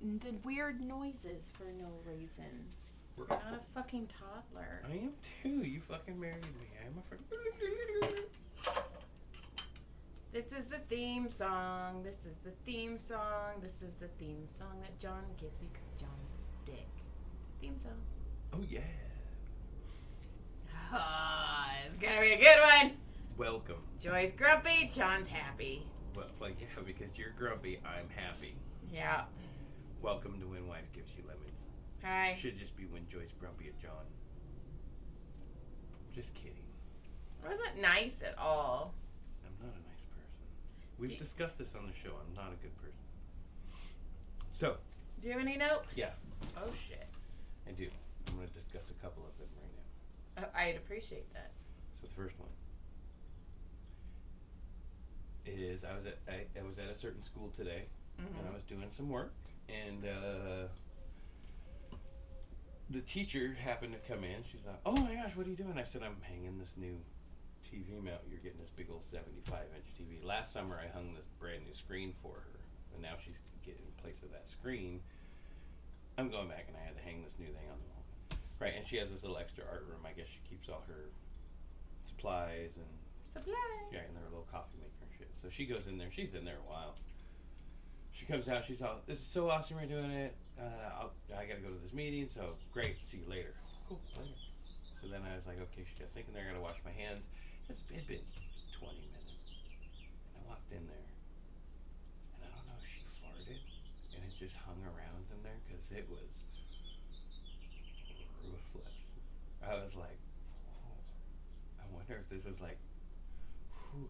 the weird noises for no reason. You're not a fucking toddler. I am too. You fucking married me. I'm a freaking... This is the theme song. This is the theme song. This is the theme song that John gets because John's a dick. Theme song. Oh, yeah. It's gonna be a good one. Welcome. Joy's grumpy. John's happy. Well, like, yeah, because you're grumpy, I'm happy. Yeah. Welcome to When Wife Gives You Lemons. Hi. Should just be When Joy's grumpy at John. Just kidding. It wasn't nice at all. I'm not a nice person. We've discussed this on the show. I'm not a good person. So. Do you have any notes? Yeah. Oh, shit. I do. I'm going to discuss a couple of them right now. I'd appreciate that. So the first one is I was at a certain school today, and I was doing some work, and the teacher happened to come in. She's like, "Oh my gosh, what are you doing?" I said, "I'm hanging this new TV mount. You're getting this big old 75-inch TV. Last summer I hung this brand new screen for her, and now she's getting in place of that screen. I'm going back, and I had to hang this new thing on the wall." Right, and she has this little extra art room. I guess she keeps all her supplies and yeah, and her little coffee maker and shit. So she goes in there. She's in there a while. She comes out. She's all, "This is so awesome. We're doing it. I got to go to this meeting. So great. See you later." Cool. Later. So then I was like, okay. She's sitting there. I got to wash my hands. It's been 20 minutes, and I walked in there, and I don't know if she farted, and it just hung around in there because it was ruthless. I was like, oh, I wonder if this is like,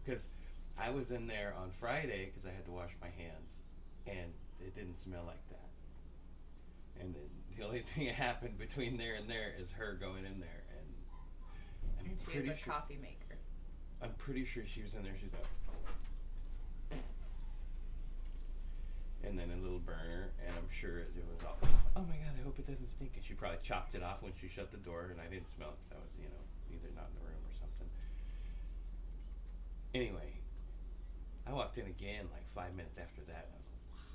because I was in there on Friday because I had to wash my hands, and it didn't smell like that. And then the only thing that happened between there and there is her going in there, and And she has a coffee maker. I'm pretty sure she was in there. She's like, and then a little burner, and I'm sure it was all, "Oh my god, I hope it doesn't stink." And she probably chopped it off when she shut the door, and I didn't smell it because I was, either not in the room or something. Anyway, I walked in again like 5 minutes after that, and I was like, wow,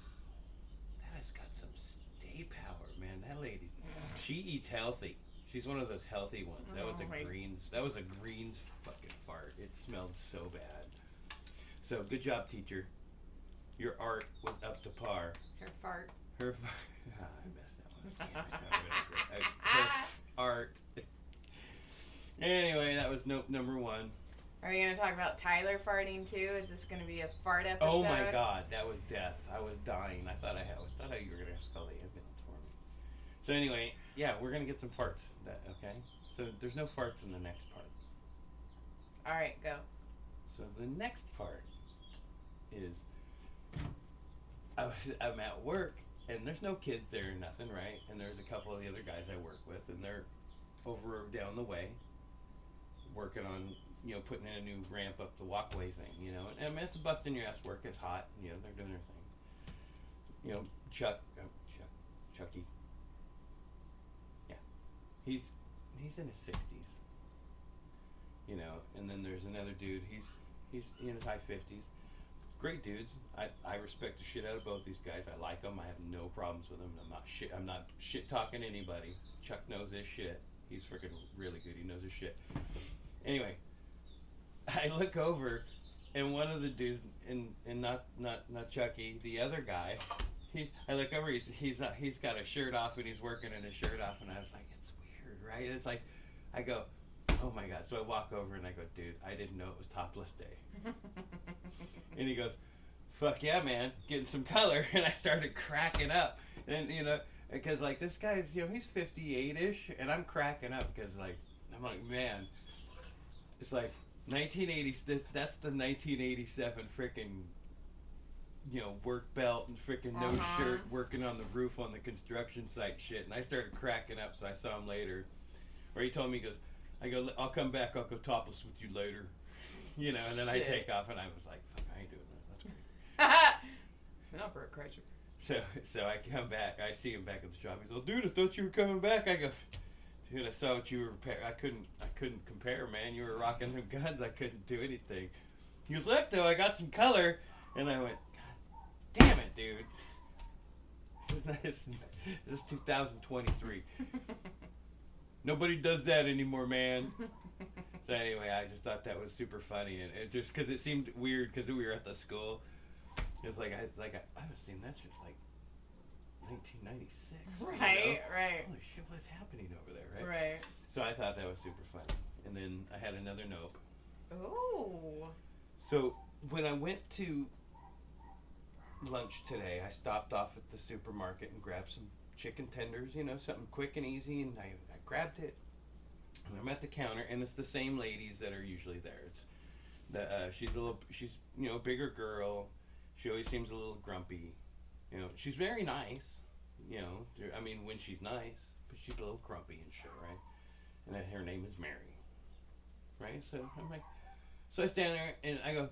that has got some stay power, man. That lady, she eats healthy. She's one of those healthy ones. That was a greens fucking fart. It smelled so bad. So good job, teacher. Your art was up to par. Her fart. I messed that one up. Damn it. Her art. Anyway, that was note number one. Are you going to talk about Tyler farting too? Is this going to be a fart episode? Oh my god, that was death. I was dying. I thought you were going to spell the ambulance for me. So anyway, yeah, we're going to get some farts. Okay? So there's no farts in the next part. Alright, go. So the next part is I'm at work, and there's no kids there or nothing, right? And there's a couple of the other guys I work with, and they're over down the way working on, putting in a new ramp up the walkway thing, And I mean, it's busting your ass work. It's hot. They're doing their thing. Chucky. Yeah. He's in his 60s. And then there's another dude. He's in his high 50s. Great dudes. I respect the shit out of both these guys. I like them. I have no problems with them. I'm not shit talking anybody. Chuck knows his shit. He's freaking really good. He knows his shit. Anyway, I look over, and one of the dudes, and not Chucky, the other guy, I look over. He's got a shirt off, and he's working in his shirt off, and I was like, it's weird, right? It's like, I go, oh my god. So I walk over and I go, dude, I didn't know it was topless day. And he goes, fuck yeah, man, getting some color. And I started cracking up. And, because, like, this guy's, he's 58-ish, and I'm cracking up because, like, I'm like, man, it's like 1980s, that's the 1987 freaking, work belt and freaking no shirt working on the roof on the construction site shit. And I started cracking up, so I saw him later. Where he told me, I'll come back, I'll go topless with you later. And then I take off, and I was like, fuck, I ain't doing that. That's great. No, Bert Kreischer. So I come back. I see him back at the shop. He's like, dude, I thought you were coming back. I go, dude, I saw what you were. I couldn't compare, man. You were rocking them guns. I couldn't do anything. He was like, though, I got some color, and I went, god damn it, dude. This is 2023. Nobody does that anymore, man. So anyway, I just thought that was super funny, and it just because it seemed weird because we were at the school. It's like I haven't seen that since like 1996. Right. Holy shit, what's happening over there, right? Right. So I thought that was super funny, and then I had another nope. Oh. So when I went to lunch today, I stopped off at the supermarket and grabbed some chicken tenders, something quick and easy, and I grabbed it. And I'm at the counter, and it's the same ladies that are usually there. It's she's a bigger girl. She always seems a little grumpy. She's very nice. I mean, when she's nice, but she's a little grumpy and shit, right? And her name is Mary, right? So I'm like, so I stand there and I go,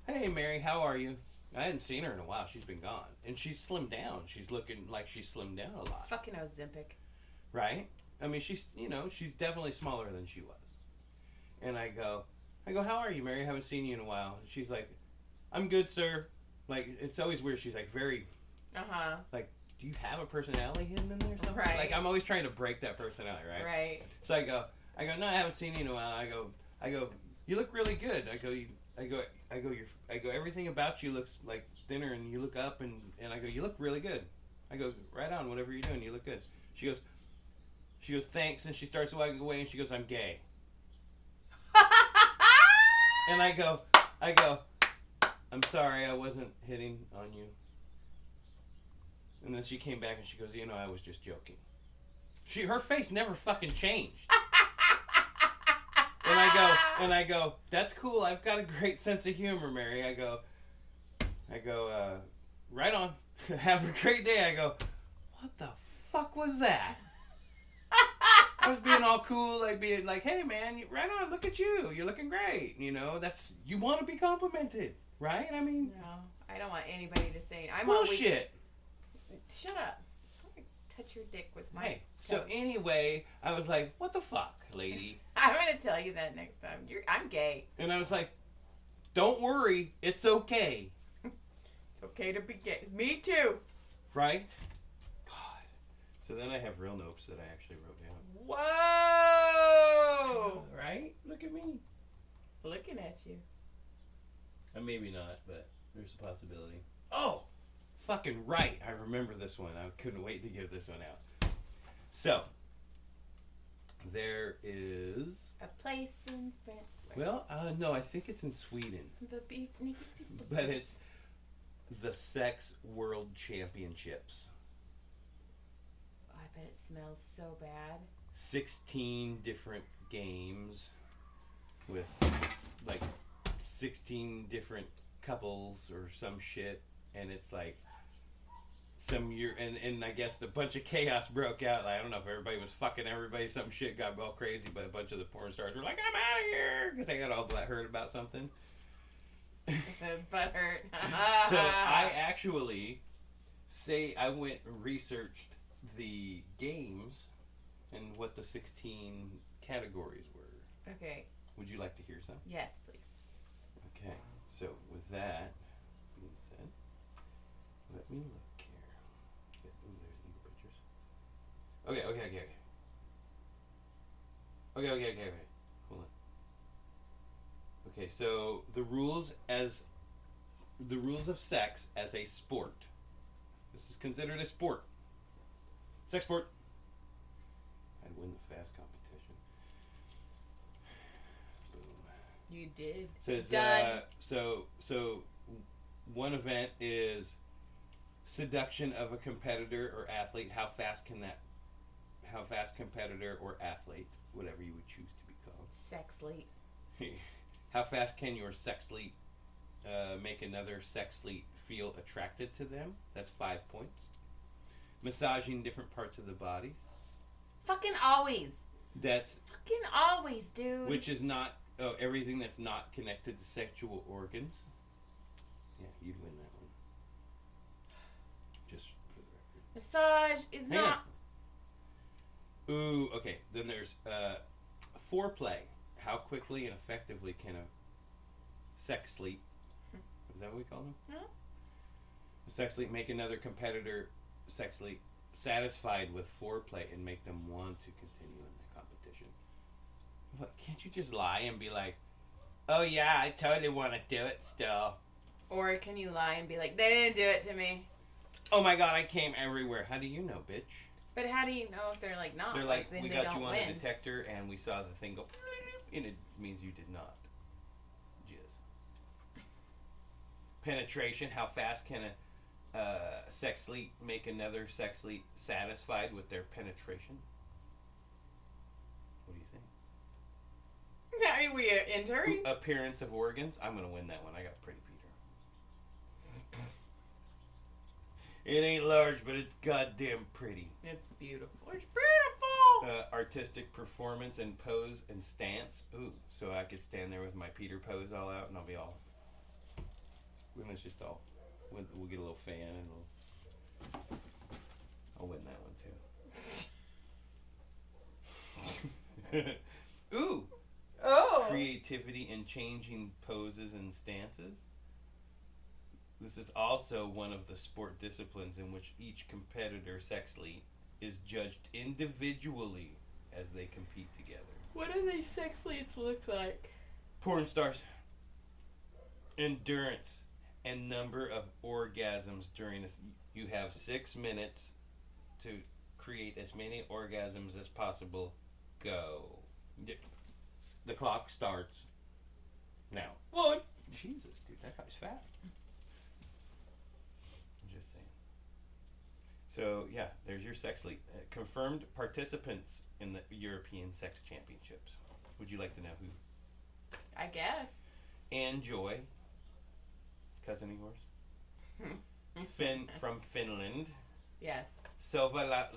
"Hey, Mary, how are you?" I hadn't seen her in a while. She's been gone, and she's slimmed down. She's looking like she's slimmed down a lot. Fucking Ozempic. Right? I mean, she's definitely smaller than she was. And I go, "How are you, Mary? I haven't seen you in a while." And she's like, "I'm good, sir." Like, it's always weird. She's like very, like, do you have a personality hidden in there or something? Right. Like, I'm always trying to break that personality, right? Right. So I go, "No, I haven't seen you in a while." I go, "You look really good." I go, "Everything about you looks like thinner, and you look up, and I go, "You look really good." I go, "Right on, whatever you're doing, you look good." She goes, "Thanks," and she starts walking away, and she goes, "I'm gay." And I go, "I'm sorry, I wasn't hitting on you." And then she came back and she goes, "I was just joking." Her face never fucking changed. And I go, "That's cool. I've got a great sense of humor, Mary." I go, "Right on. Have a great day." I go, "What the fuck was that?" I was being all cool, like being like, "Hey man, right on, look at you. You're looking great." You want to be complimented, right? I mean, No, I don't want anybody to say. bullshit. Shut up. Don't touch your dick with my. Hey, so anyway, I was like, "What the fuck, lady?" I'm gonna tell you that next time. I'm gay. And I was like, "Don't worry, it's okay." It's okay to be gay. Me too. Right? God. So then I have real nopes that I actually wrote down. Whoa! Right? Look at me. Looking at you. Maybe not, but there's a possibility. Oh! Fucking right. I remember this one. I couldn't wait to give this one out. So, there is... A place in France. Well, no, I think it's in Sweden. The big naked people. But it's the Sex World Championships. Oh, I bet it smells so bad. 16 different games with like 16 different couples or some shit, and it's like some year and I guess a bunch of chaos broke out. Like, I don't know if everybody was fucking everybody, some shit got all crazy, but a bunch of the porn stars were like, "I'm out of here," because they got all hurt about something. The butt hurt. So I actually I went and researched the games and what the 16 categories were. Okay. Would you like to hear some? Yes, please. Okay, so with that being said, let me look here. Ooh, there's eagle pictures. Okay. Hold on. Okay, so the rules of sex as a sport. This is considered a sport. Sex sport. I'd win the fast competition. Boom. You did. Says, Done. So one event is seduction of a competitor or athlete. How fast competitor or athlete, whatever you would choose to be called. Sexlete. How fast can your sexlete make another sexlete feel attracted to them? That's 5 points. Massaging different parts of the body. Fucking always. That's Fucking always, dude. which is not everything that's not connected to sexual organs. Yeah, you'd win that one. Just for the record. Massage is Hang not. on. Ooh, okay. Then there's foreplay. How quickly and effectively can a sex sleep, is that what we call them? No. A sex sleep make another competitor sexually satisfied with foreplay and make them want to continue in the competition. What, can't you just lie and be like, oh yeah, I totally want to do it still? Or can you lie and be like, they didn't do it to me? Oh my god, I came everywhere. How do you know, bitch? But how do you know if they're like not? They're like, then we they got don't you on win. a detector and we saw the thing go, and it means you did not. Jizz. Penetration. How fast can a sex leet make another sex leet satisfied with their penetration? What do you think? Are we entering? Appearance of organs. I'm gonna win that one. I got Pretty Peter. It ain't large, but it's goddamn pretty. It's beautiful. It's beautiful. Artistic performance and pose and stance. Ooh, so I could stand there with my Peter pose all out, and I'll be all. When it's just all. We'll get a little fan and I'll win that one too. Ooh. Oh. Creativity in changing poses and stances. This is also one of the sport disciplines in which each competitor sexually is judged individually as they compete together. What do these sex leads look like? Porn stars. Endurance and number of orgasms during this. You have 6 minutes to create as many orgasms as possible. Go. The clock starts now. What? Jesus, dude, that guy's fat. I'm just saying. So, yeah, there's your sex lead. Confirmed participants in the European Sex Championships. Would you like to know who? I guess. Anne Joy, cousin of yours. From Finland. Yes. Silva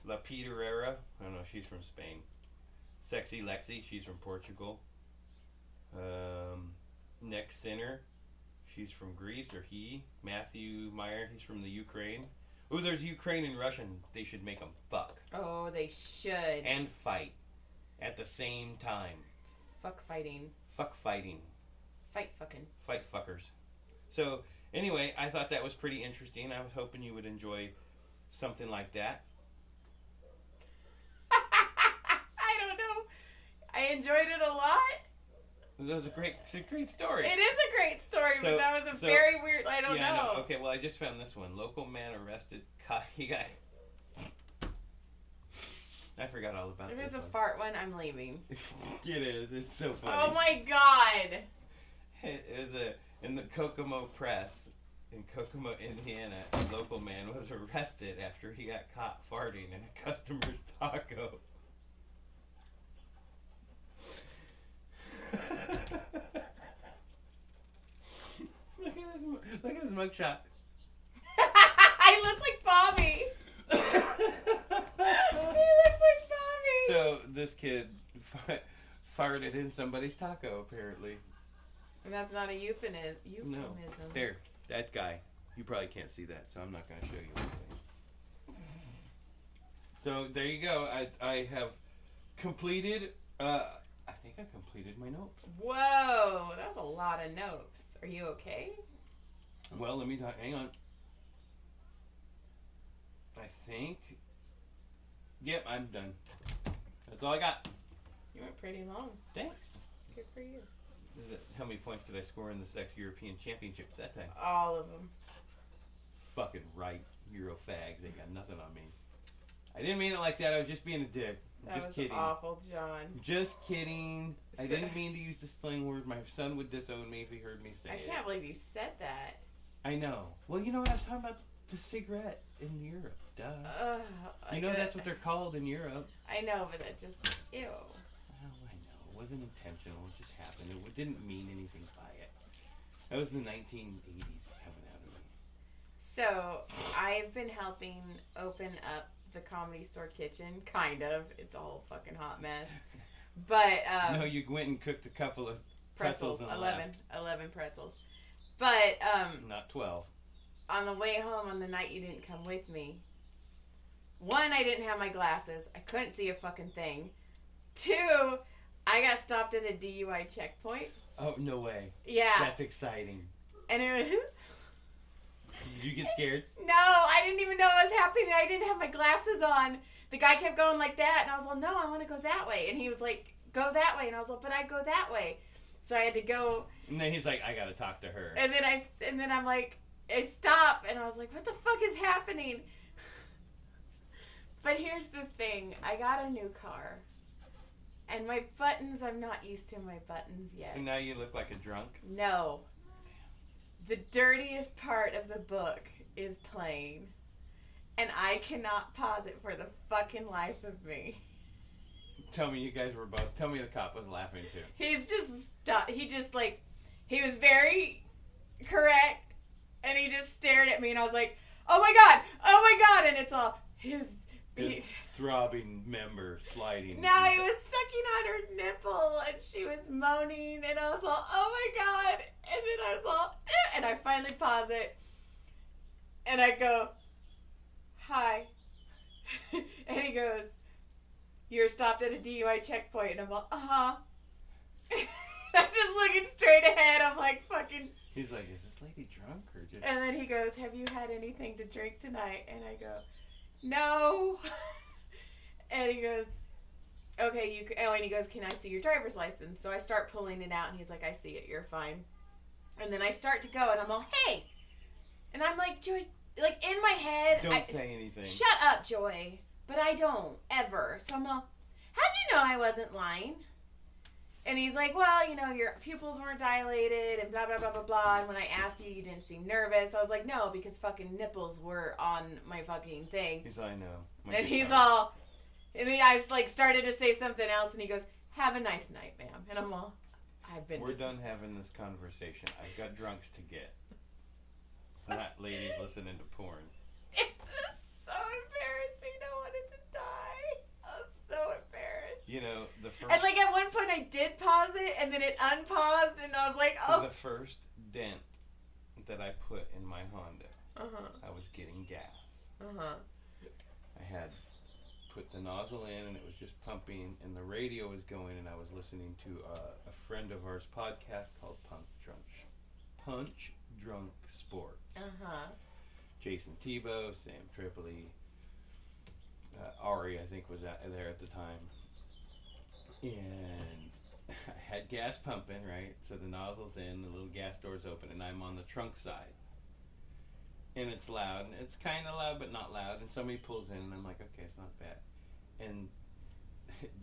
La Pedrera. I don't know, she's from Spain. Sexy Lexi, she's from Portugal. Nick Sinner, she's from Greece, or he. Matthew Meyer, he's from the Ukraine. Ooh, there's Ukraine and Russian. They should make them fuck. Oh, they should. And fight at the same time. Fuck fighting. Fuck fighting. Fight fucking. Fight fuckers. So, anyway, I thought that was pretty interesting. I was hoping you would enjoy something like that. I don't know. I enjoyed it a lot. It was it's a great story. It is a great story, So- but that was a so- very weird. I don't yeah, know. No, okay, well, I just found this one. Local man arrested. He got. I forgot all about If this it's a one. fart one, I'm leaving. It is. It's so funny. Oh my god. It was in the Kokomo Press in Kokomo, Indiana. A local man was arrested after he got caught farting in a customer's taco. Look at this mugshot. He looks like Bobby. He looks like Bobby. So this kid farted in somebody's taco, apparently. And that's not a euphemism. No. There, that guy. You probably can't see that, so I'm not going to show you anything. So there you go. I have completed. I think I completed my notes. Whoa, that was a lot of notes. Are you okay? Well, let me talk. Hang on. I think. Yep, I'm done. That's all I got. You went pretty long. Thanks. Good for you. How many points did I score in the Sex European Championships that time? All of them. Fucking right, Euro fags. They got nothing on me. I didn't mean it like that. I was just being a dick. That Just was kidding. awful, John. Just kidding. I So- didn't mean to use the slang word. My son would disown me if he heard me say I it. can't believe you said that. I know. Well, you know what? I'm talking about the cigarette in Europe. Duh. You know that's what they're called in Europe. I know, but that just ew. Oh, I know. It wasn't intentional. It just happened. It didn't mean anything by it. That was the 1980s coming out of me. So I've been helping open up the Comedy Store kitchen, kind of. It's a whole fucking hot mess. But no, you went and cooked a couple of pretzels and 11 left. pretzels. But Not 12. on the way home on the night you didn't come with me, one, I didn't have my glasses. I couldn't see a fucking thing. Two, I got stopped at a DUI checkpoint. Oh, no way. Yeah. That's exciting. And it was Did you get scared? No, I didn't even know what was happening. I didn't have my glasses on. The guy kept going like that, and I was like, no, I want to go that way. And he was like, go that way. And I was like, but I go that way. So I had to go. And then he's like, I gotta talk to her. And then I'm like, I stop, and I was like, what the fuck is happening? But here's the thing. I got a new car. And my buttons, I'm not used to my buttons yet. So now you look like a drunk? No. The dirtiest part of the book is playing. And I cannot pause it for the fucking life of me. Tell me tell me the cop was laughing too. He's just he was very correct, and he just stared at me, and I was like, oh my god, and it's all his throbbing member sliding. Now he was sucking on her nipple, and she was moaning, and I was all, oh my god, and then I was all, and I finally pause it, and I go, hi, and he goes, you're stopped at a DUI checkpoint, and I'm all, uh-huh. I'm just looking straight ahead, I'm like, fucking. He's like, is this lady drunk, or just... And then he goes, have you had anything to drink tonight? And I go, no. And he goes, okay, and he goes, can I see your driver's license? So I start pulling it out, and he's like, I see it, you're fine. And then I start to go, and I'm all, hey. And I'm like, Joy, like in my head. Don't say anything. Shut up, Joy. But I don't, ever. So I'm all, how'd you know I wasn't lying? And he's like, well, your pupils weren't dilated and blah, blah, blah, blah, blah. And when I asked you, you didn't seem nervous. I was like, no, because fucking nipples were on my fucking thing. He's like, I know. And he's all, and then I was like, started to say something else, and he goes, have a nice night, ma'am. And I'm all, We're done having this conversation. I've got drunks to get. So that lady's listening to porn. It was so embarrassing. I wanted to die. I was so embarrassed. The first... And like at one point I did pause it, and then it unpaused, and I was like, oh. The first dent that I put in my Honda, I was getting gas. I had put the nozzle in, and it was just pumping, and the radio was going, and I was listening to a friend of ours podcast called Punch Drunk Sports. Jason Tebow, Sam Tripoli, Ari, I think, was there at the time. And I had gas pumping, right? So the nozzle's in, the little gas door's open, and I'm on the trunk side. And it's loud, and it's kind of loud, but not loud. And somebody pulls in, and I'm like, okay, it's not bad. And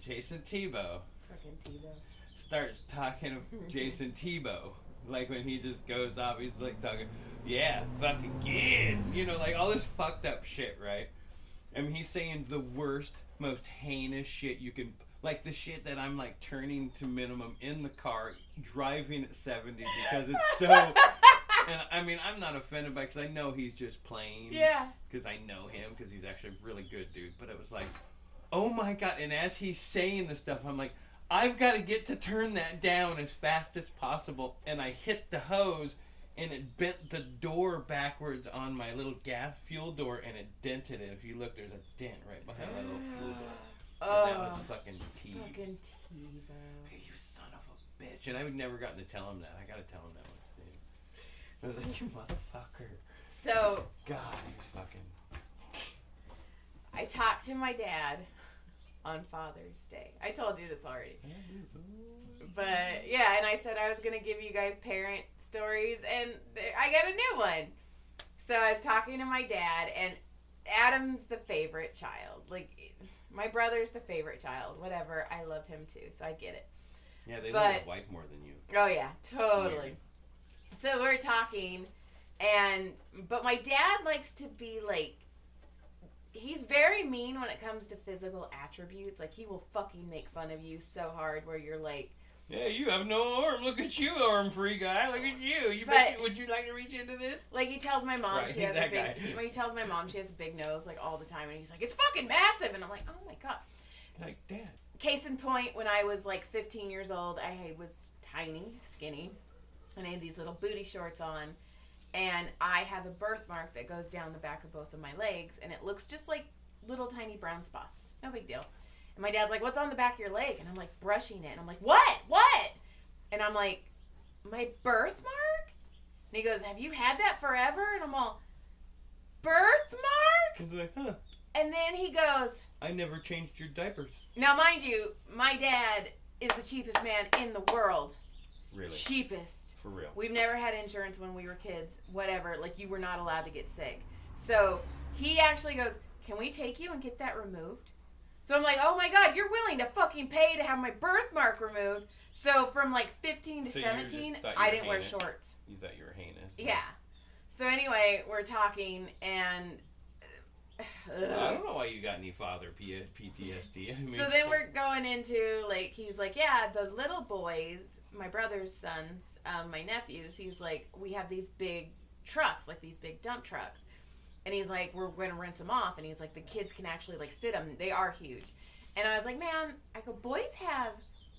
Jason Tebow Fucking Tebow starts talking to Jason Tebow. Like when he just goes off, he's like talking, yeah, fucking kid. Like all this fucked up shit, right? I mean, he's saying the worst, most heinous shit you can, like the shit that I'm like turning to minimum in the car, driving at 70 because it's so, and I mean, I'm not offended by it because I know he's just playing. Yeah. Because I know him, because he's actually a really good dude. But it was like, oh my God. And as he's saying this stuff, I'm like, I've got to get to turn that down as fast as possible. And I hit the hose, and it bent the door backwards on my little gas fuel door, and it dented it. If you look, there's a dent right behind my little fuel door. And that was fucking Tebow. Fucking Tebow. Hey, you son of a bitch. And I've never gotten to tell him that. I got to tell him that one. I was like, you motherfucker. So. God, he was fucking. I talked to my dad on Father's Day. I told you this already. But, yeah, and I said I was going to give you guys parent stories, and I got a new one. So I was talking to my dad, and Adam's the favorite child. Like, my brother's the favorite child. Whatever. I love him, too, so I get it. Yeah, they love his wife more than you. Oh, yeah, totally. Weird. So we're talking, but my dad likes to be, like, he's very mean when it comes to physical attributes. Like, he will fucking make fun of you so hard where you're like... Yeah, you have no arm. Look at you, arm-free guy. Look at you. Would you like to reach into this? Like, he tells my mom she has a big... He tells my mom she has a big nose, like, all the time. And he's like, it's fucking massive. And I'm like, oh, my God. Like, Dad. Case in point, when I was, like, 15 years old, I was tiny, skinny, and I had these little booty shorts on. And I have a birthmark that goes down the back of both of my legs, and it looks just like little tiny brown spots. No big deal. And my dad's like, what's on the back of your leg? And I'm like, brushing it. And I'm like, what? And I'm like, my birthmark? And he goes, have you had that forever? And I'm all, birthmark? He's like, huh, And then he goes, I never changed your diapers. now mind you, my dad is the cheapest man in the world. Really? Cheapest. For real. We've never had insurance when we were kids. Whatever. Like, you were not allowed to get sick. So he actually goes, can we take you and get that removed? So I'm like, oh my God, you're willing to fucking pay to have my birthmark removed. So from like 15 to So you 17, just thought you I were didn't wear heinous. shorts. You thought you were heinous. Yeah. So anyway, we're talking and... I don't know why you got any father PTSD. I mean, So then we're going into, like, he was like, yeah, the little boys, my brother's sons, my nephews, he's like, we have these big trucks, like these big dump trucks. And he's like, we're going to rinse them off. And he's like, the kids can actually, like, sit them. They are huge. And I was like, man, I go, boys have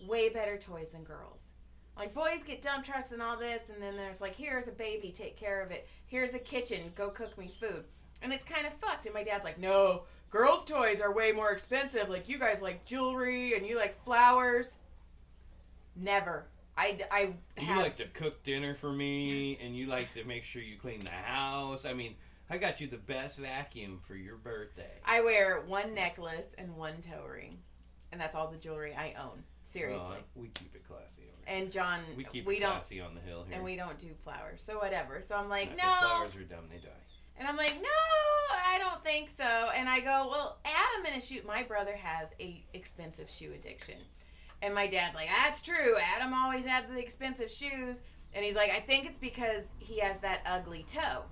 way better toys than girls. Like, boys get dump trucks and all this, and then there's like, here's a baby, take care of it. Here's a kitchen, go cook me food. And it's kind of fucked. And my dad's like, no, girls' toys are way more expensive. Like, you guys like jewelry and you like flowers. Never. You like to cook dinner for me, and you like to make sure you clean the house. I mean, I got you the best vacuum for your birthday. I wear one necklace and one toe ring. And that's all the jewelry I own. Seriously. We keep it classy. And John, We keep we it don't, classy on the hill here. and we don't do flowers. So whatever. So I'm like, Nah, no. Flowers are dumb. They die. And I'm like, no, I don't think so. And I go, well, Adam in a shoe. My brother has a expensive shoe addiction. And my dad's like, that's true. Adam always had the expensive shoes. And he's like, I think it's because he has that ugly toe.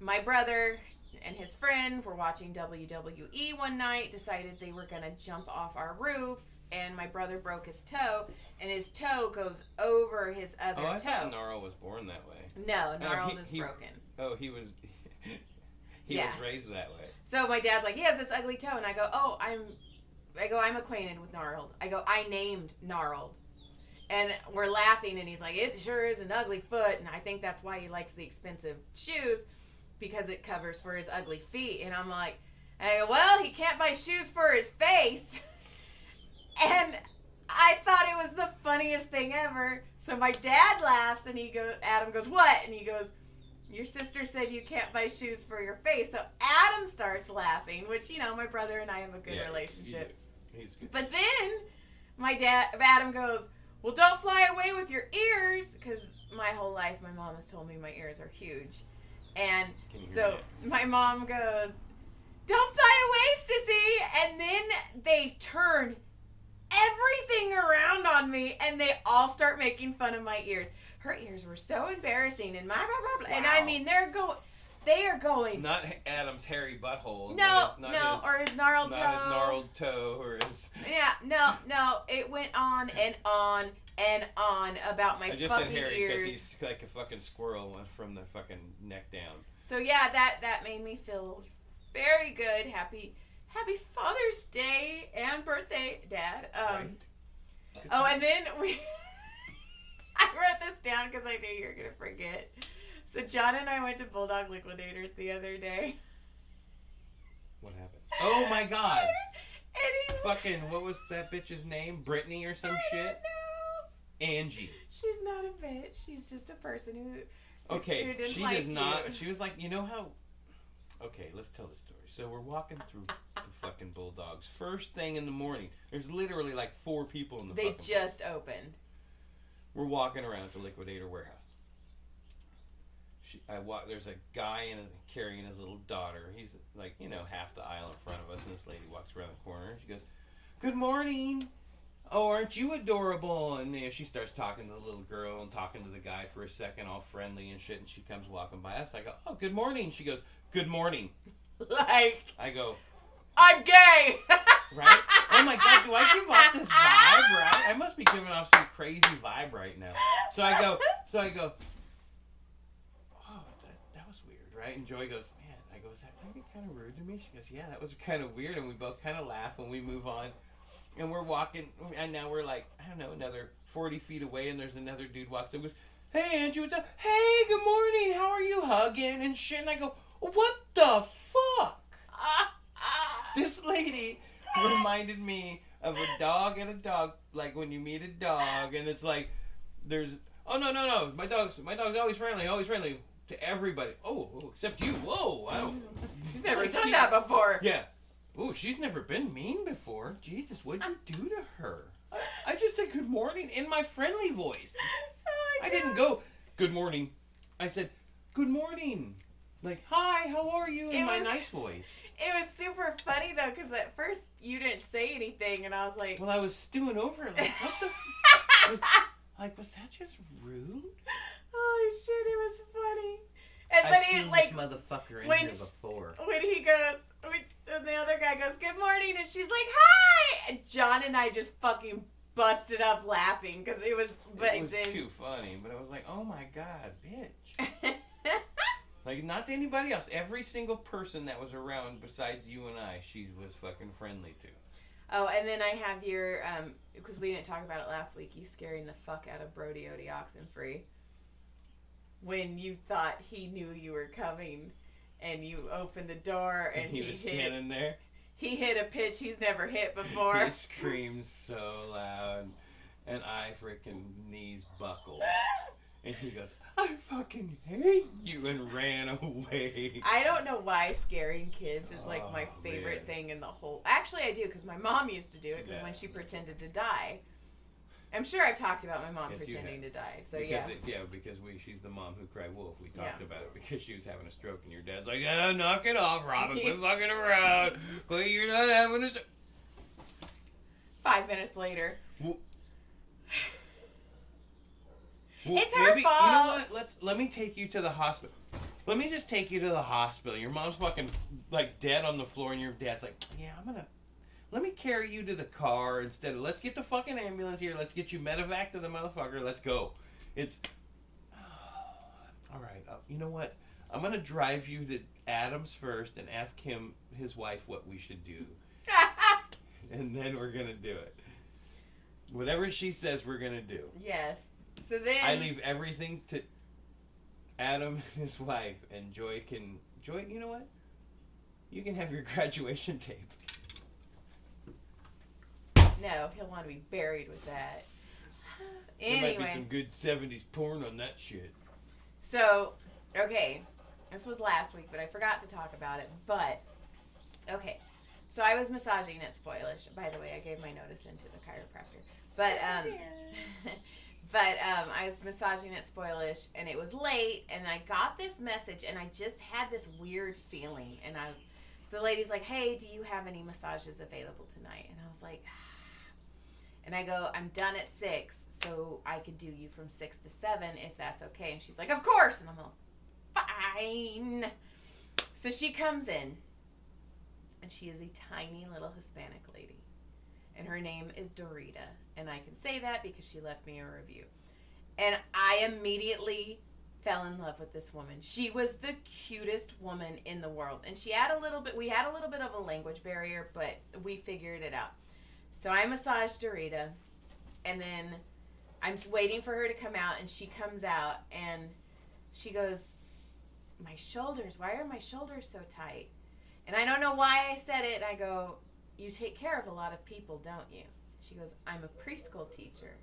My brother and his friend were watching WWE one night, decided they were going to jump off our roof. And my brother broke his toe, and his toe goes over his other I toe. thought Gnarl was born that way. No, Gnarl is he- broken. Oh, he was. He Yeah. was raised that way. So my dad's like, he has this ugly toe, and I go, I'm acquainted with Gnarled. I go, I named Gnarled. And we're laughing, and he's like, it sure is an ugly foot, and I think that's why he likes the expensive shoes, because it covers for his ugly feet. And I'm like, and I go, well, he can't buy shoes for his face. And I thought it was the funniest thing ever. So my dad laughs, and Adam goes, what? And he goes, your sister said you can't buy shoes for your face. So Adam starts laughing, which, my brother and I have a good relationship. He's good. But then Adam goes, well, don't fly away with your ears, because my whole life my mom has told me my ears are huge. And Can you hear so my mom goes, don't fly away, sissy. And then they turn everything around on me, and they all start making fun of my ears. Her ears were so embarrassing, and my blah, blah, blah. And I mean, they are going. Not Adam's hairy butthole. Or his gnarled toe. Not his gnarled toe, or his. Yeah, no. It went on and on and on about my I just fucking said hairy ears. because he's like a fucking squirrel from the fucking neck down. So yeah, that made me feel very good. Happy Father's Day and birthday, Dad. Right. Oh, and then I wrote this down because I knew you were gonna forget. So John and I went to Bulldog Liquidators the other day. What happened? Oh my God! And he Fucking, what was that bitch's name? Brittany or some shit? No. Angie. She's not a bitch. She's just a person who Okay, didn't she like does not. you. She was like, you know how. Okay, let's tell the story. So we're walking through the fucking Bulldogs. First thing in the morning. There's literally like 4 people in the They fucking just opened. We're walking around the Liquidator warehouse. There's a guy carrying his little daughter. He's like, half the aisle in front of us, and this lady walks around the corner, and she goes, "Good morning. Oh, aren't you adorable?" And then she starts talking to the little girl and talking to the guy for a second, all friendly and shit, and she comes walking by us. I go, "Oh, good morning." She goes, "Good morning." Like, I go, I'm gay. right? Oh my God, do I give off this vibe, right? I must be giving off some crazy vibe right now. So I go, oh, that was weird, right? And Joy goes, man, I go, is that kind of rude to me? She goes, yeah, that was kind of weird. And we both kind of laugh and we move on. And we're walking, and now we're like, I don't know, another 40 feet away, and there's another dude walks up and goes, "Hey, Angie, what's up? Hey, good morning, how are you?" Hugging and shit. And I go, what the fuck? This lady reminded me of a dog and a dog, like when you meet a dog, and it's like, oh no, my dog's always friendly, to everybody. Oh, except you. Whoa, I don't. She's never done that before. Yeah. Oh, she's never been mean before. Jesus, what'd you do to her? I just said good morning in my friendly voice. Oh, I didn't go, good morning. I said, good morning. Like, hi, how are you? In my nice voice. It was super funny, though, because at first you didn't say anything, and I was like... Well, I was stewing over it. Like, what the was that just rude? Holy shit, it was funny. I've seen this motherfucker in here before. When he goes... When the other guy goes, good morning, and she's like, hi! And John and I just fucking busted up laughing, because it was... too funny, but I was like, oh my god, bitch. Like, not to anybody else. Every single person that was around besides you and I, she was fucking friendly to. Oh, and then I have your, because we didn't talk about it last week, you scaring the fuck out of Brody Odie Oxenfree. When you thought he knew you were coming, and you opened the door, and he was standing there. He hit a pitch he's never hit before. He screamed so loud, and I freaking knees buckled. And he goes, I fucking hate you, and ran away. I don't know why scaring kids is like my favorite thing in the whole... Actually, I do, because my mom used to do it, because when she pretended to die... I'm sure I've talked about my mom pretending to die, so because yeah. Because she's the mom who cried wolf. We talked about it because she was having a stroke, and your dad's like, knock it off, Robin, quit fucking around. Quit, you're not having a... 5 minutes later... Well, it's her fault. You know what? Let me take you to the hospital. Let me just take you to the hospital. Your mom's fucking like dead on the floor, and your dad's like, yeah, let me carry you to the car instead of let's get the fucking ambulance here. Let's get you medevac to the motherfucker. Let's go. It's all right. You know what? I'm gonna drive you to Adams first and ask his wife, what we should do, and then we're gonna do it. Whatever she says, we're gonna do. Yes. So then I leave everything to Adam and his wife, and Joy, you know what? You can have your graduation tape. No, he'll want to be buried with that. There might be some good 70s porn on that shit. So, okay. This was last week, but I forgot to talk about it. But, okay. So I was massaging at Spoilish. By the way, I gave my notice into the chiropractor. But, I was massaging at Spoilish, and it was late, and I got this message, and I just had this weird feeling, and so the lady's like, hey, do you have any massages available tonight? And I was like, and I go, I'm done at 6, so I could do you from 6 to 7, if that's okay. And she's like, of course! And I'm like, fine! So she comes in, and she is a tiny little Hispanic lady. And her name is Dorita. And I can say that because she left me a review. And I immediately fell in love with this woman. She was the cutest woman in the world. And we had a little bit of a language barrier, but we figured it out. So I massaged Dorita. And then I'm waiting for her to come out. And she comes out. And she goes, my shoulders, why are my shoulders so tight? And I don't know why I said it. And I go, you take care of a lot of people, don't you? She goes, I'm a preschool teacher.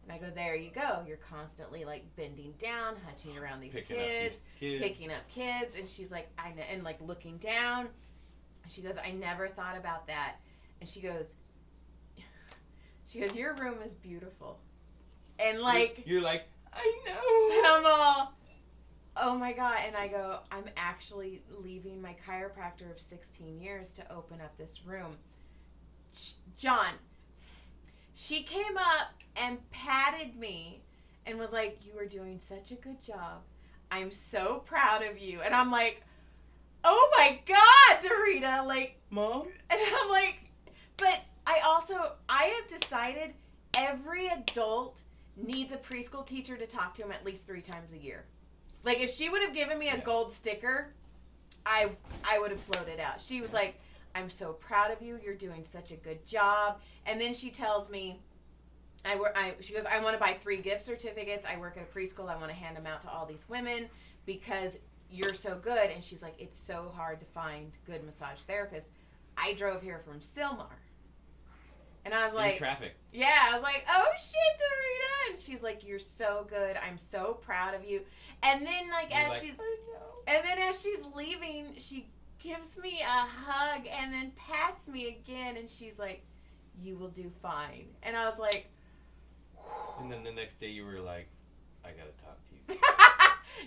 And I go, there you go. You're constantly like bending down, hunching around these kids, picking up kids. And she's like, I know, and like looking down. And she goes, I never thought about that. And she goes, your room is beautiful. And like, you're like, I know. And I'm all, oh my God. And I go, I'm actually leaving my chiropractor of 16 years to open up this room. John, she came up and patted me and was like, you are doing such a good job. I'm so proud of you. And I'm like, oh my God, Dorita. Like, Mom? And I'm like, but I have decided every adult needs a preschool teacher to talk to him at least 3 times a year. Like, if she would have given me a gold sticker, I would have floated out. She was like, I'm so proud of you. You're doing such a good job. And then she tells me, she goes, I want to buy 3 gift certificates. I work at a preschool. I want to hand them out to all these women because you're so good. And she's like, it's so hard to find good massage therapists. I drove here from Sylmar. And I was In like, traffic. yeah, I was like, oh shit, Dorita. And she's like, you're so good. I'm so proud of you. And then like You're as like, she's I know. and then as she's leaving, she gives me a hug and then pats me again and she's like, you will do fine. And I was like, And then the next day you were like, I gotta talk to you.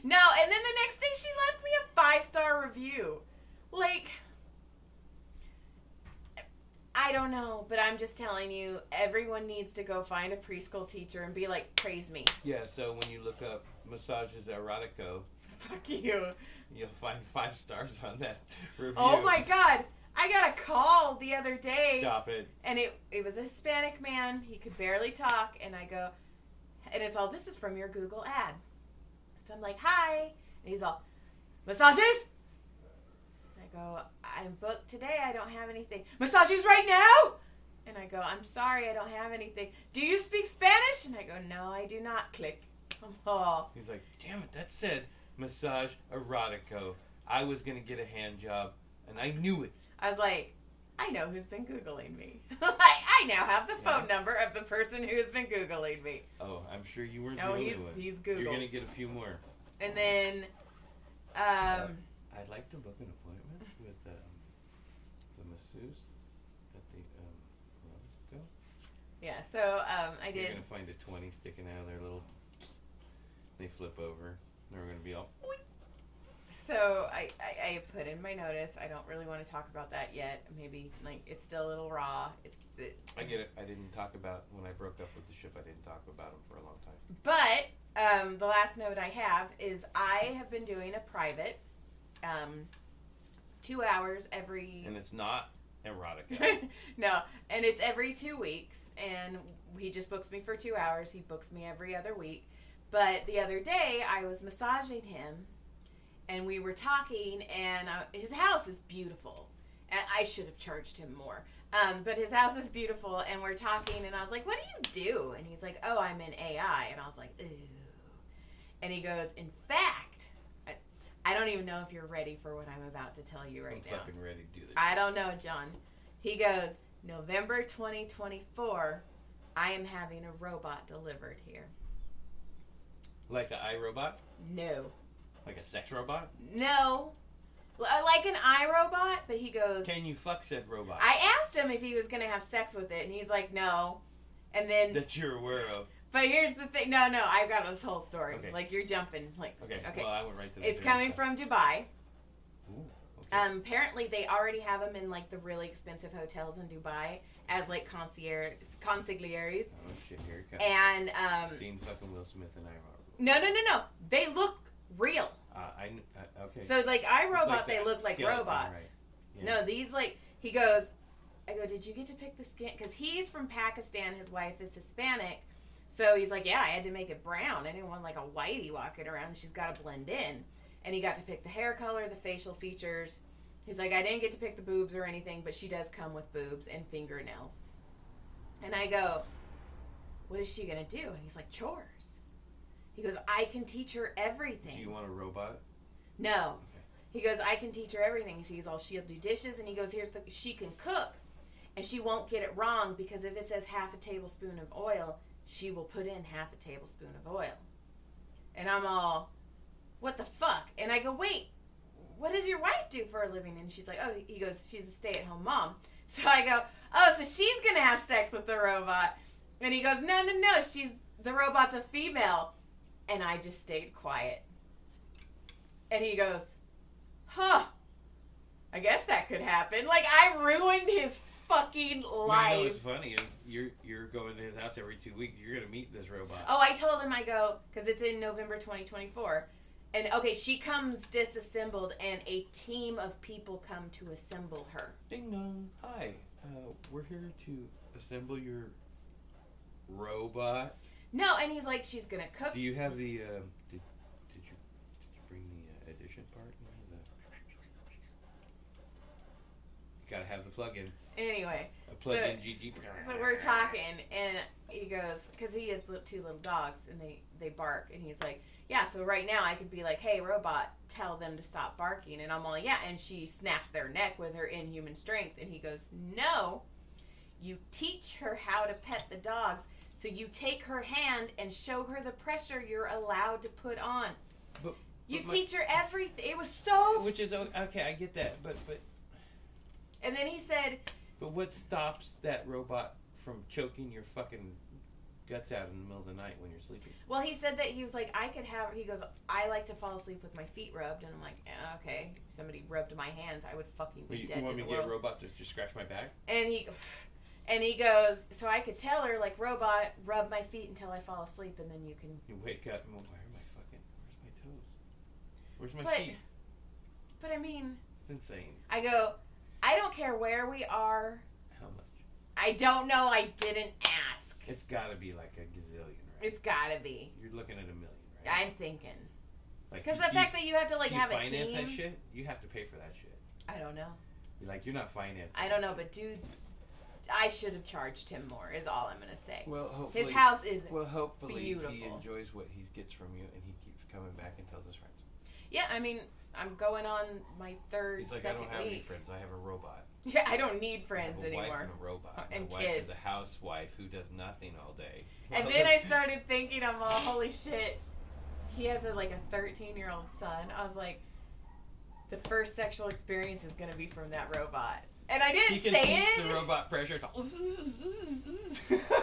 no, and then the next day she left me a 5-star review. Like, I don't know, but I'm just telling you, everyone needs to go find a preschool teacher and be like, praise me. Yeah, so when you look up Massages Erotico, Fuck you. you'll find 5 stars on that review. Oh my god. I got a call the other day. Stop it. And it was a Hispanic man. He could barely talk. And I go, and it's all, this is from your Google ad. So I'm like, hi. And he's all, massages? I go, I'm booked today. I don't have anything. Massages right now? And I go, I'm sorry, I don't have anything. Do you speak Spanish? And I go, no, I do not. Click. Oh. He's like, damn it, that said Massage Erotico. I was gonna get a hand job, and I knew it. I was like, I know who's been Googling me. I now have the phone number of the person who's been Googling me. Oh, I'm sure you weren't No, the only he's one. he's Googled. You're gonna get a few more. And then, I'd like to book an appointment with the masseuse at the Erotico. yeah, so I You're did. gonna find a 20 sticking out of their little. They flip over. They're gonna be all. So I put in my notice. I don't really want to talk about that yet. Maybe like it's still a little raw. I get it. I didn't talk about when I broke up with the ship. I didn't talk about them for a long time. But the last note I have is I have been doing a private, 2 hours every. And it's not erotica. No, and it's every 2 weeks, and he just books me for 2 hours. He books me every other week. But the other day I was massaging him. And we were talking, and his house is beautiful. And I should have charged him more. But his house is beautiful, and we're talking, and I was like, what do you do? And he's like, oh, I'm in AI. And I was like, ooh. And he goes, in fact, I don't even know if you're ready for what I'm about to tell you right now. I'm fucking ready to do this. I don't know, John. He goes, November 2024, I am having a robot delivered here. Like an iRobot? No. Like a sex robot? No. Like an iRobot, but he goes... Can you fuck said robot? I asked him if he was going to have sex with it, and he's like, no. And then... That you're aware of. But here's the thing. No, I've got this whole story. Okay. Like, you're jumping. Like, Okay, well, I went right to the It's very coming top. from Dubai. Ooh, okay. Apparently, they already have them in, like, the really expensive hotels in Dubai as, like, consiglieres. Oh, shit, here it comes. And, Seen fucking Will Smith and iRobot. No. They look real. Okay. So, like, It's iRobot, like they that look like skeleton, robots. right. Yeah. No, these, like, he goes, I go, did you get to pick the skin? Because he's from Pakistan. His wife is Hispanic. So he's like, yeah, I had to make it brown. I didn't want, like, a whitey walking around. She's got to blend in. And he got to pick the hair color, the facial features. He's like, I didn't get to pick the boobs or anything, but she does come with boobs and fingernails. And I go, what is she going to do? And he's like, chores. He goes, I can teach her everything. Do you want a robot? No. He goes, I can teach her everything. She's all, she'll do dishes. And he goes, she can cook. And she won't get it wrong because if it says half a tablespoon of oil, she will put in half a tablespoon of oil. And I'm all, what the fuck? And I go, wait, what does your wife do for a living? And she's like, oh, he goes, she's a stay-at-home mom. So I go, oh, so she's going to have sex with the robot. And he goes, no, the robot's a female. And I just stayed quiet. And he goes, huh, I guess that could happen. Like, I ruined his fucking life. You know what's funny is you're going to his house every 2 weeks. You're going to meet this robot. Oh, I told him, I go, because it's in November 2024. And, okay, she comes disassembled, and a team of people come to assemble her. Ding dong. Hi. We're here to assemble your robot. No, and he's like, she's going to cook. Do you have the, did you bring the addition part? You gotta have the plug-in. Anyway. A plug-in GG. So we're talking, and he goes, because he has 2 little dogs, and they bark, and he's like, yeah, so right now I could be like, hey, robot, tell them to stop barking. And I'm all, yeah, and she snaps their neck with her inhuman strength, and he goes, no, you teach her how to pet the dogs. So you take her hand and show her the pressure you're allowed to put on. But you teach her everything. It was so... Which is, okay, I get that, but... And then he said... But what stops that robot from choking your fucking guts out in the middle of the night when you're sleeping? Well, he said that he was like, I could have... He goes, I like to fall asleep with my feet rubbed. And I'm like, okay. If somebody rubbed my hands, I would fucking be dead to the world. You want me to get a robot to just scratch my back? And he goes, so I could tell her, like, robot, rub my feet until I fall asleep, and then you can... You wake up and, where's my toes? Where's my feet? But I mean... It's insane. I go, I don't care where we are. How much? I don't know. I didn't ask. It's gotta be like a gazillion, right? It's gotta be. You're looking at $1 million, right? I'm thinking. Because the fact that you have to, like, have a team... finance that shit? You have to pay for that shit. I don't know. You're not financing. I don't know, but dude... I should have charged him more, is all I'm going to say. Well, hopefully... His house is hopefully beautiful. He enjoys what he gets from you, and he keeps coming back and tells his friends. Yeah, I mean, I'm going on my third, He's like, second I don't have week. any friends. I have a robot. Yeah, I don't need friends I have a anymore. wife and a robot. And my kids. wife is a housewife who does nothing all day. And then I started thinking, I'm all, holy shit. He has a 13-year-old son. I was like, the first sexual experience is going to be from that robot. And I didn't say it. He can teach the robot pressure to...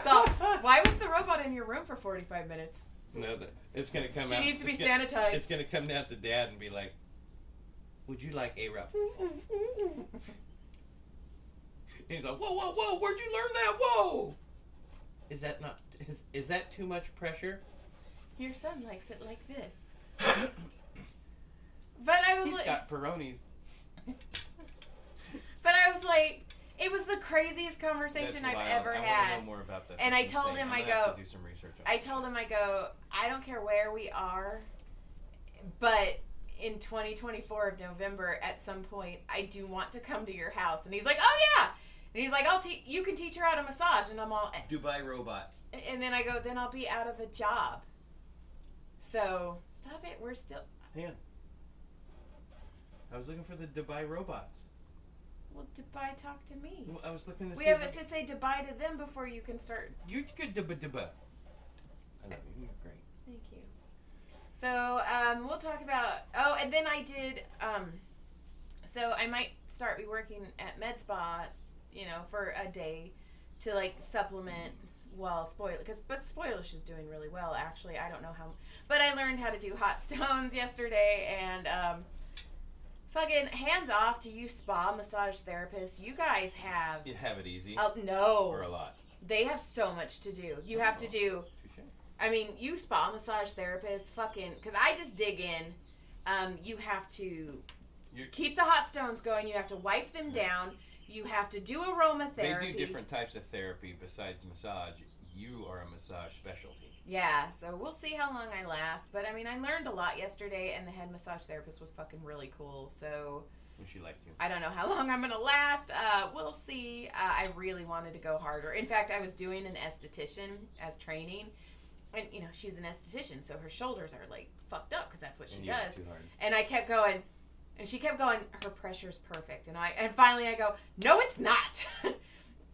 So, why was the robot in your room for 45 minutes? No, it's going to come out... She needs to be sanitized. It's going to come down to Dad and be like, would you like A-Rap? He's like, whoa, where'd you learn that? Whoa! Is that not... Is that too much pressure? Your son likes it like this. But I was He's got Peronis. But I was like, it was the craziest conversation I've ever had. I want to know more about that. And I told him, I go, do some research on I told him, I go, I don't care where we are, but in 2024 of November, at some point, I do want to come to your house. And he's like, oh yeah. And he's like, you can teach her how to massage. And I'm all... Dubai robots. And then I go, then I'll be out of a job. So, stop it. We're still... Hang on. I was looking for the Dubai robots. Well, Dubai, talk to me. Well, I was looking to we have to say Dubai to them before you can start. You're good, Dubai. I love you. You're great. Thank you. So, we'll talk about... Oh, and then I did... So, I might start be working at Med Spa, for a day to, supplement while but Spoilish is doing really well, actually. I don't know how... But I learned how to do hot stones yesterday, and, fucking hands off to you spa massage therapists. You guys have... You have it easy? No. Or a lot? They have so much to do. You have to do... Touché. I mean, you spa massage therapists, fucking... Because I just dig in. You have to keep the hot stones going. You have to wipe them down. You have to do aromatherapy. They do different types of therapy besides massage. You are a massage specialty. Yeah, so we'll see how long I last. But, I mean, I learned a lot yesterday, and the head massage therapist was fucking really cool. So... And she liked you. I don't know how long I'm going to last. We'll see. I really wanted to go harder. In fact, I was doing an esthetician as training. And, she's an esthetician, so her shoulders are, fucked up, because that's what she does. Too hard. And I kept going... And she kept going, her pressure's perfect. And finally I go, no, it's not.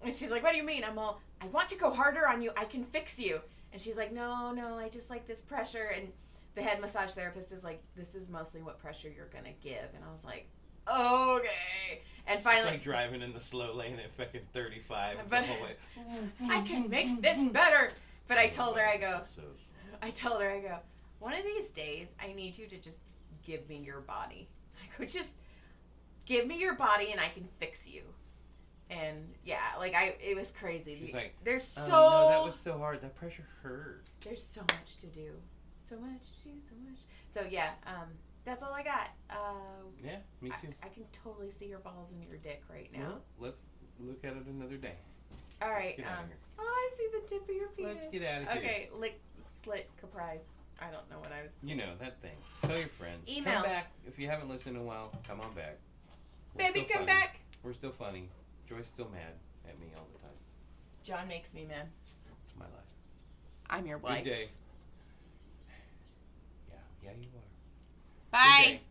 And she's like, what do you mean? I'm all, I want to go harder on you. I can fix you. And she's like, no, I just like this pressure. And the head massage therapist is like, this is mostly what pressure you're going to give. And I was like, okay. And finally... It's like driving in the slow lane at fucking 35 but, the whole way. I can make this better. But I told her, I go, one of these days, I need you to just give me your body. I go, just give me your body and I can fix you. And yeah, it was crazy. She's like, there's no, that was so hard. That pressure hurt. There's so much to do. So much to do, so much. So yeah, that's all I got. Yeah, me too. I can totally see your balls in your dick right now. Well, let's look at it another day. All right. Oh, I see the tip of your penis. Let's get out of here. Okay, slit, caprice. I don't know what I was... that thing. Tell your friends. Email. Come back. If you haven't listened in a while, come on back. Baby, come back. We're still funny. Joy's still mad at me all the time. John makes me mad. It's my life. I'm your wife. Good day. Yeah, you are. Bye. Good day.